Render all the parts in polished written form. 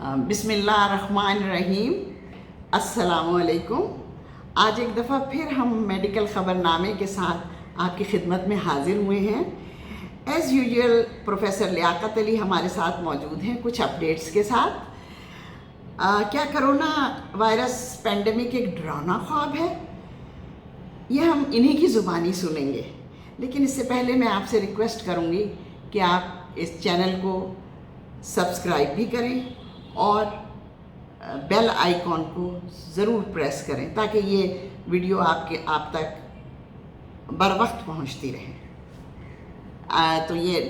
बिस्मिल्लाहिर्रहमानिर्रहीम। अस्सलामुअलैकुम। आज एक दफ़ा फिर हम मेडिकल ख़बरनामे के साथ आपकी खिदमत में हाज़िर हुए हैं। As usual professor Liaqat Ali हमारे साथ मौजूद हैं कुछ अपडेट्स के साथ। क्या कोरोना वायरस पेंडेमिक एक डरावना ख्वाब है? ये हम इन्हीं की ज़ुबानी सुनेंगे, लेकिन इससे पहले मैं आपसे रिक्वेस्ट करूँगी कि आप इस चैनल को सब्सक्राइब भी करें और बेल आइकॉन को ज़रूर प्रेस करें ताकि ये वीडियो आप तक बर वक्त पहुँचती रहे। तो ये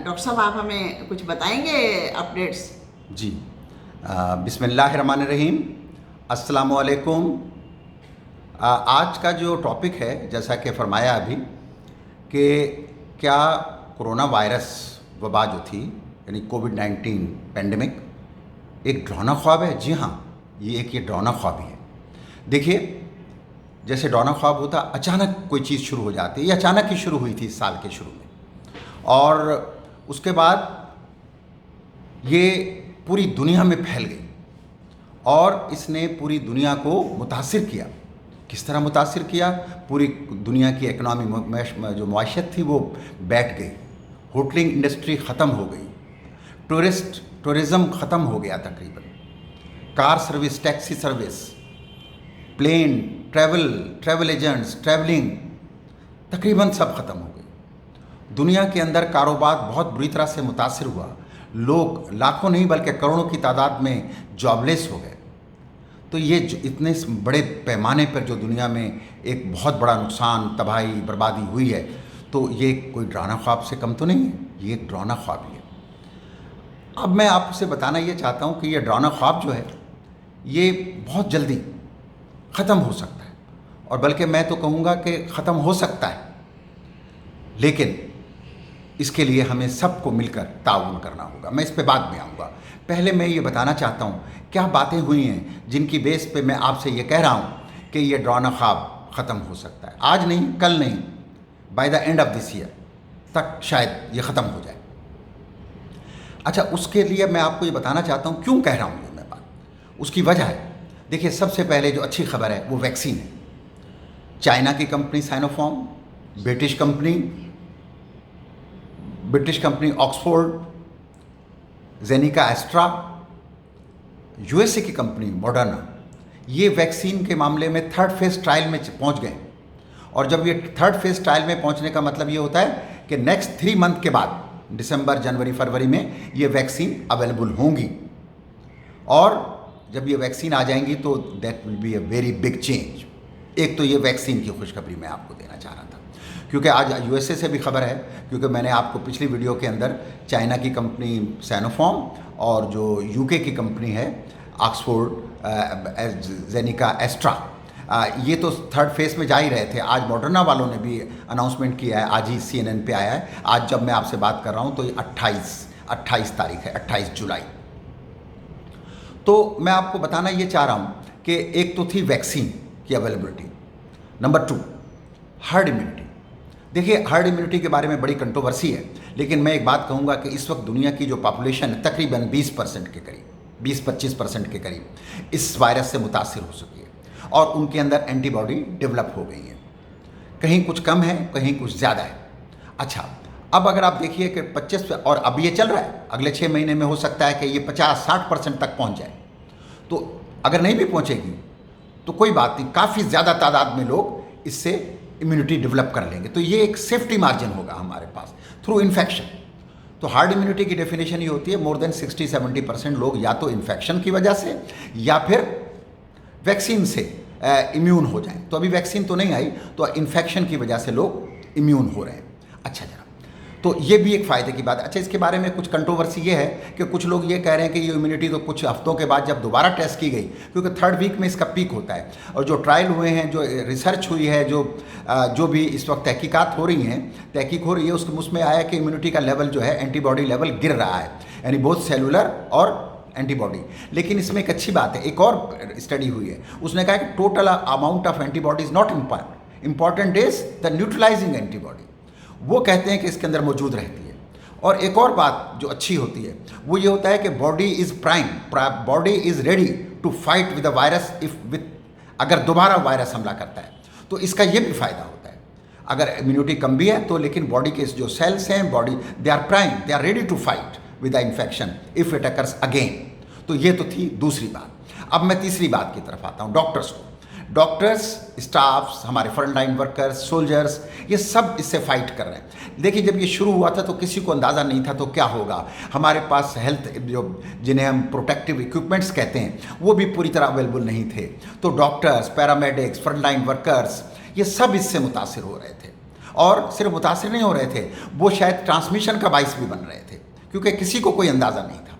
डॉक्टर साहब आप हमें कुछ बताएंगे अपडेट्स? जी, बिस्मिल्लाहिर्रहमानिर्रहीम, अस्सलामुअलैकुम। आज का जो टॉपिक है, जैसा कि फरमाया अभी कि क्या कोरोना वायरस वबा जो थी यानी कोविड-19 पेंडेमिक एक डरावना ख्वाब है? जी हाँ, ये डरावना ख्वाब ही है। देखिए, जैसे डरावना ख्वाब होता, अचानक कोई चीज़ शुरू हो जाती है। ये अचानक ही शुरू हुई थी इस साल के शुरू में, और उसके बाद ये पूरी दुनिया में फैल गई और इसने पूरी दुनिया को मुतासिर किया। किस तरह मुतासिर किया? पूरी दुनिया की इकनॉमी जो मुआशत थी वो बैठ गई, होटलिंग इंडस्ट्री ख़त्म हो गई, टूरिज़्म ख़त्म हो गया तकरीबन, car service, taxi service, plane travel agents, travelling तकरीबन सब ख़त्म हो गई। दुनिया के अंदर कारोबार बहुत बुरी तरह से मुतासिर हुआ। लोग लाखों नहीं बल्कि करोड़ों की तादाद में जॉबलेस हो गए। तो ये इतने बड़े पैमाने पर जो दुनिया में एक बहुत बड़ा नुकसान, तबाही, बर्बादी हुई है, तो ये कोई डरावना ख्वाब से कम तो नहीं है, ये एक डरावना ख्वाब ही है। अब मैं आपसे बताना ये चाहता हूँ कि ये डरावना ख्वाब जो है ये बहुत जल्दी ख़त्म हो सकता है, और बल्कि मैं तो कहूँगा कि ख़त्म हो सकता है, लेकिन इसके लिए हमें सबको मिलकर ताउन करना होगा। मैं इस पे बाद में आऊँगा। पहले मैं ये बताना चाहता हूँ क्या बातें हुई हैं जिनकी बेस पे मैं आपसे ये कह रहा हूँ कि ये डरावना ख्वाब ख़त्म हो सकता है। आज नहीं, कल नहीं, by the end of this year तक शायद ये ख़त्म हो जाए। अच्छा, उसके लिए मैं आपको ये बताना चाहता हूँ क्यों कह रहा हूँ ये मैं बात। उसकी वजह है, देखिए, सबसे पहले जो अच्छी खबर है वो वैक्सीन है। चाइना की company Sinopharm, British company Oxford, Zeneca Astra, USA की कंपनी मॉडर्ना, ये वैक्सीन के मामले में थर्ड फेज ट्रायल में पहुंच गए। और जब ये थर्ड फेज ट्रायल में पहुंचने का मतलब ये होता है कि नेक्स्ट 3 मंथ के बाद, दिसंबर, जनवरी, फरवरी में ये वैक्सीन अवेलेबल होंगी। और जब ये वैक्सीन आ जाएंगी तो that will be a very big change. एक तो ये वैक्सीन की खुशखबरी मैं आपको देना चाह रहा था, क्योंकि आज यूएसए से भी खबर है, क्योंकि मैंने आपको पिछली वीडियो के अंदर चाइना की कंपनी साइनोफार्म और जो यूके की कंपनी है ऑक्सफोर्ड जेनिका एस्ट्रा, ये तो थर्ड फेज में जा ही रहे थे। आज मॉडर्ना वालों ने भी अनाउंसमेंट किया है, आज ही CNN पे आया है। आज जब मैं आपसे बात कर रहा हूँ तो ये 28 तारीख है, 28 जुलाई। तो मैं आपको बताना ये चाह रहा हूँ कि एक तो थी वैक्सीन की अवेलेबिलिटी, नंबर 2 हर्ड इम्यूनिटी। देखिए, हर्ड इम्यूनिटी के बारे में बड़ी कंट्रोवर्सी है, लेकिन मैं एक बात कहूँगा कि इस वक्त दुनिया की जो पॉपुलेशन है तकरीबन 20% के करीब, 20-25% के करीब इस वायरस से मुतासिर हो चुकी है और उनके अंदर एंटीबॉडी डेवलप हो गई है। कहीं कुछ कम है, कहीं कुछ ज़्यादा है। अच्छा, अब अगर आप देखिए कि 25 और अब ये चल रहा है, अगले 6 महीने में हो सकता है कि ये 50-60% तक पहुंच जाए। तो अगर नहीं भी पहुंचेगी तो कोई बात नहीं, काफ़ी ज़्यादा तादाद में लोग इससे इम्यूनिटी डेवलप कर लेंगे। तो ये एक सेफ्टी मार्जिन होगा हमारे पास थ्रू इन्फेक्शन। तो हार्ड इम्यूनिटी की डेफिनेशन ये होती है मोर देन 60-70% लोग या तो इन्फेक्शन की वजह से या फिर वैक्सीन से इम्यून हो जाएं। तो अभी वैक्सीन तो नहीं आई, तो इन्फेक्शन की वजह से लोग इम्यून हो रहे हैं। अच्छा जरा, तो ये भी एक फ़ायदे की बात है। अच्छा, इसके बारे में कुछ कंट्रोवर्सी ये है कि कुछ लोग ये कह रहे हैं कि ये इम्यूनिटी तो कुछ हफ्तों के बाद जब दोबारा टेस्ट की गई, क्योंकि 3rd वीक में इसका पीक होता है, और जो ट्रायल हुए हैं, जो रिसर्च हुई है, जो भी इस वक्त तहकीकात हो रही है, उसमें आया कि इम्यूनिटी का लेवल जो है, एंटीबॉडी लेवल गिर रहा है, यानी बोथ सेलुलर और एंटीबॉडी। लेकिन इसमें एक अच्छी बात है, एक और स्टडी हुई है, उसने कहा कि total amount of antibody is not important is the neutralising antibody. वो कहते हैं कि इसके अंदर मौजूद रहती है और एक और बात जो अच्छी होती है वो ये होता है कि body is prime, body is ready to fight with the virus if with, अगर दोबारा वायरस हमला करता है तो इसका ये भी फ़ायदा होता है। अगर इम्यूनिटी कम भी है तो लेकिन बॉडी के जो सेल्स हैं body they are prime, they are ready to fight with the infection if it occurs again. तो ये तो थी दूसरी बात। अब मैं तीसरी बात की तरफ आता हूँ, डॉक्टर्स को। डॉक्टर्स, स्टाफ्स, हमारे फ्रंट लाइन वर्कर्स, सोल्जर्स, ये सब इससे फाइट कर रहे हैं। देखिए जब ये शुरू हुआ था तो किसी को अंदाज़ा नहीं था तो क्या होगा। हमारे पास हेल्थ जो जिन्हें हम प्रोटेक्टिव इक्विपमेंट्स कहते हैं वो भी पूरी तरह अवेलेबल नहीं थे। तो doctors, paramedics, front line workers, ये सब इससे मुतासिर हो रहे थे। और सिर्फ मुतासिर नहीं हो रहे थे, वो शायद ट्रांसमिशन का बाइस भी बन रहे थे, क्योंकि किसी को कोई अंदाज़ा नहीं था।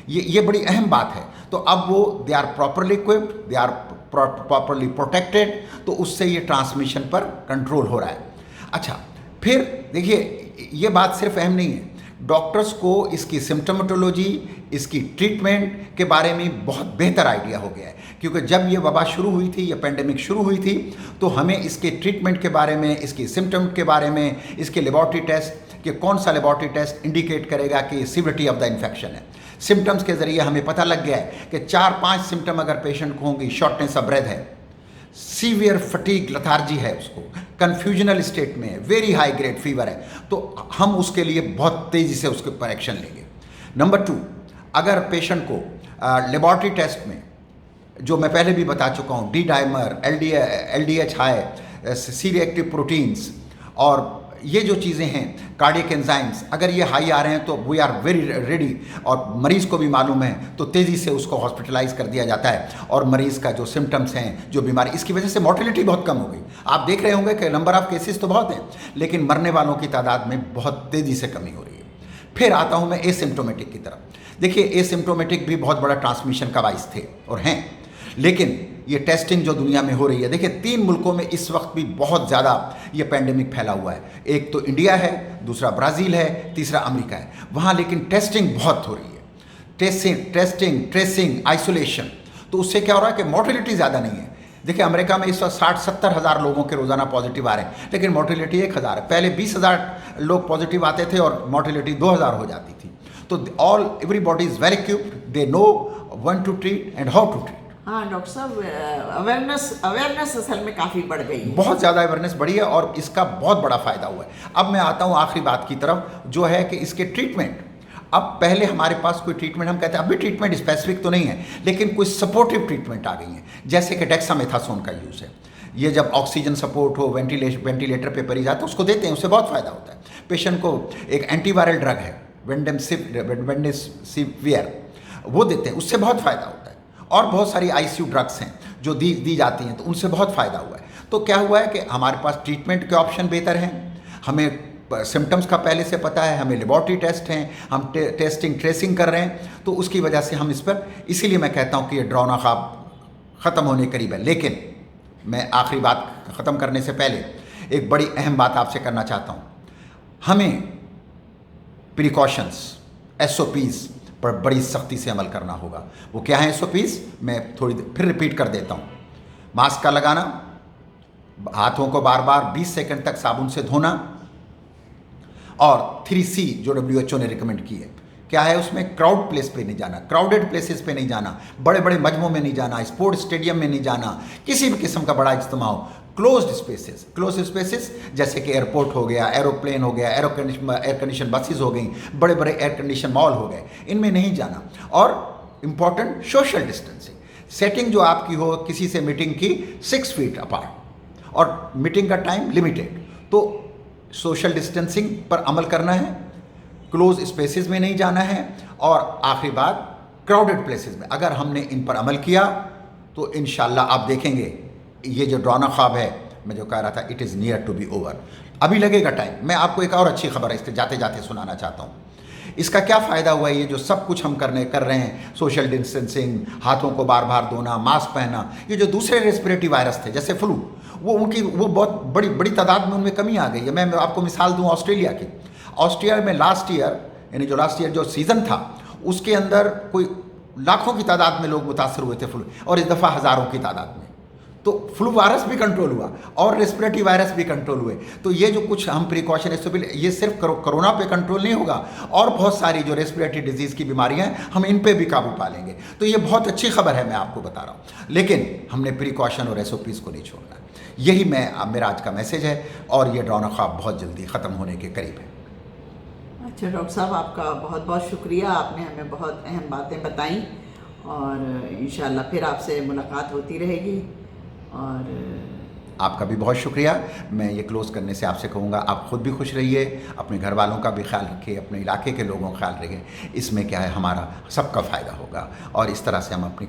ये बड़ी अहम बात है। तो अब वो they are properly equipped, they are properly protected, तो उससे ये ट्रांसमिशन पर कंट्रोल हो रहा है। अच्छा, फिर देखिए ये बात सिर्फ अहम नहीं है, डॉक्टर्स को इसकी सिम्टोमेटोलॉजी, इसकी ट्रीटमेंट के बारे में बहुत बेहतर आइडिया हो गया है। क्योंकि जब ये वबा शुरू हुई थी, ये पेंडेमिक शुरू हुई थी, तो हमें इसके ट्रीटमेंट के बारे में, इसकी सिम्टम के बारे में, इसके लेबॉर्ट्री टेस्ट कि कौन सा लेबॉर्ट्री टेस्ट इंडिकेट करेगा कि सीवियरिटी ऑफ द इन्फेक्शन है। सिम्टम्स के ज़रिए हमें पता लग गया है कि 4-5 सिम्टम अगर पेशेंट को होंगी, शॉर्टनेस ऑफ ब्रेथ है, सीवियर फटीग लथार्जी है, उसको कन्फ्यूजनल स्टेट में है, वेरी हाई ग्रेड फीवर है, तो हम उसके लिए बहुत तेज़ी से उसके ऊपर एक्शन लेंगे। नंबर 2, अगर पेशेंट को लेबॉर्ट्री टेस्ट में, जो मैं पहले भी बता चुका हूँ, D dimer, LDH high, C reactive proteins और ये जो चीज़ें हैं, कार्डियक एंजाइम्स, अगर ये हाई आ रहे हैं तो वी आर वेरी रेडी, और मरीज़ को भी मालूम है तो तेज़ी से उसको हॉस्पिटलाइज कर दिया जाता है। और मरीज़ का जो सिम्टम्स हैं, जो बीमारी, इसकी वजह से मोर्टेलिटी बहुत कम हो गई। आप देख रहे होंगे कि नंबर ऑफ़ केसेस तो बहुत हैं, लेकिन मरने वालों की तादाद में बहुत तेज़ी से कमी हो रही है। फिर आता हूँ मैं एसिम्टोमेटिक की तरफ। देखिए एसिम्टोमेटिक भी बहुत बड़ा ट्रांसमिशन का बाइस थे और हैं, लेकिन ये टेस्टिंग जो दुनिया में हो रही है, देखिए 3 मुल्कों में इस वक्त भी बहुत ज़्यादा ये पैंडेमिक फैला हुआ है। एक तो इंडिया है, दूसरा ब्राज़ील है, तीसरा अमेरिका है। वहाँ लेकिन टेस्टिंग बहुत हो रही है, टेस्टिंग, ट्रेसिंग, आइसोलेशन। तो उससे क्या हो रहा है कि मोर्टेलिटी ज़्यादा नहीं है। देखिए अमेरिका में इस वक्त 60-70 हज़ार लोगों के रोज़ाना पॉजिटिव आ रहे हैं, लेकिन मोर्टेलिटी 1000 है। पहले 20,000 लोग पॉजिटिव आते थे और मोर्टेलिटी 2000 हो जाती थी। तो everybody is well equipped, they know when to treat and how to treat. हाँ डॉक्टर साहब, अवेयरनेस असल में काफ़ी बढ़ गई है, बहुत ज़्यादा अवेयरनेस बढ़ी है और इसका बहुत बड़ा फ़ायदा हुआ है। अब मैं आता हूँ आखिरी बात की तरफ, जो है कि इसके ट्रीटमेंट। अब पहले हमारे पास कोई ट्रीटमेंट, हम कहते हैं अभी ट्रीटमेंट स्पेसिफिक तो नहीं है, लेकिन कोई सपोर्टिव ट्रीटमेंट आ गई है, जैसे कि डेक्सामेथासोन का यूज़ है। ये जब ऑक्सीजन सपोर्ट हो, वेंटिलेटर पे मरीज आता है, उसको देते हैं, उससे बहुत फ़ायदा होता है। पेशेंट को एक एंटीवायरल ड्रग है वेंडेमसिवियर, वो देते हैं, उससे बहुत फ़ायदा होता है। और बहुत सारी ICU ड्रग्स हैं जो दी जाती हैं, तो उनसे बहुत फ़ायदा हुआ है। तो क्या हुआ है कि हमारे पास ट्रीटमेंट के ऑप्शन बेहतर हैं, हमें सिम्टम्स का पहले से पता है, हमें लेबॉर्ट्री टेस्ट हैं, हम टेस्टिंग ट्रेसिंग कर रहे हैं, तो उसकी वजह से हम इस पर, इसीलिए मैं कहता हूँ कि ये डरावना ख्वाब ख़त्म होने करीब है। लेकिन मैं आखिरी बात ख़त्म करने से पहले एक बड़ी अहम बात आपसे करना चाहता हूँ। हमें प्रिकॉशंस, SOPs पर बड़ी सख्ती से अमल करना होगा। वो क्या है SOPs, मैं थोड़ी फिर रिपीट कर देता हूँ। मास्क का लगाना, हाथों को बार बार 20 सेकंड तक साबुन से धोना, और 3C जो WHO ने रिकमेंड की है। क्या है उसमें? क्राउड प्लेस पे नहीं जाना, क्राउडेड प्लेसेस पे नहीं जाना, बड़े बड़े मजमों में नहीं जाना, स्पोर्ट्स स्टेडियम में नहीं जाना, किसी भी किस्म का बड़ा इज्तिमा हो। क्लोज्ड स्पेसेस जैसे कि एयरपोर्ट हो गया, एरोप्लेन हो गया, एयर कंडीशन बसेस हो गई, बड़े बड़े एयर कंडीशन मॉल हो गए, इनमें नहीं जाना। और इम्पॉर्टेंट सोशल डिस्टेंसिंग, सेटिंग जो आपकी हो किसी से मीटिंग की 6 फीट अपार्ट, और मीटिंग का टाइम लिमिटेड। तो सोशल डिस्टेंसिंग पर अमल करना है, क्लोज स्पेसेस में नहीं जाना है, और आखिरी बात क्राउडेड प्लेसेस में। अगर हमने इन पर अमल किया तो इंशाल्लाह आप देखेंगे ये जो डरावना ख्वाब है, मैं जो कह रहा था, it is near to be over. अभी लगेगा टाइम। मैं आपको एक और अच्छी खबर है इसके जाते जाते सुनाना चाहता हूँ। इसका क्या फ़ायदा हुआ है? ये जो सब कुछ हम कर रहे हैं, सोशल डिस्टेंसिंग, हाथों को बार बार धोना, मास्क पहनना, ये जो दूसरे रेस्पिरेटरी वायरस थे जैसे फ्लू, वो बहुत बड़ी तादाद में उनमें कमी आ गई है। मैं आपको मिसाल दूँ ऑस्ट्रेलिया की। ऑस्ट्रेलिया में लास्ट ईयर जो सीज़न था, उसके अंदर कोई लाखों की तादाद में लोग मुतासर हुए थे फ्लू, और इस दफ़ा हज़ारों की तादाद में। तो फ्लू वायरस भी कंट्रोल हुआ और रेस्पिरेटरी वायरस भी कंट्रोल हुए। तो ये जो कुछ हम प्रिकॉशन ये सिर्फ कोरोना पे कंट्रोल नहीं होगा, और बहुत सारी जो रेस्पिरेटरी डिजीज़ की बीमारियां हैं हम इन पे भी काबू पा लेंगे। तो ये बहुत अच्छी खबर है, मैं आपको बता रहा हूँ। लेकिन हमने प्रिकॉशन और SOPs को नहीं छोड़ना। यही मेरा आज का मैसेज है, और ये डरावना ख्वाब बहुत जल्दी ख़त्म होने के करीब है। अच्छा डॉक्टर साहब, आपका बहुत बहुत शुक्रिया, आपने हमें बहुत अहम बातें बताई, और इंशाल्लाह फिर आपसे मुलाकात होती रहेगी। और आपका भी बहुत शुक्रिया। मैं ये क्लोज़ करने से आपसे कहूँगा, आप खुद भी खुश रहिए, अपने घर वालों का भी ख्याल रखिए, अपने इलाके के लोगों का ख्याल रखिए। इसमें क्या है, हमारा सबका फ़ायदा होगा, और इस तरह से हम अपनी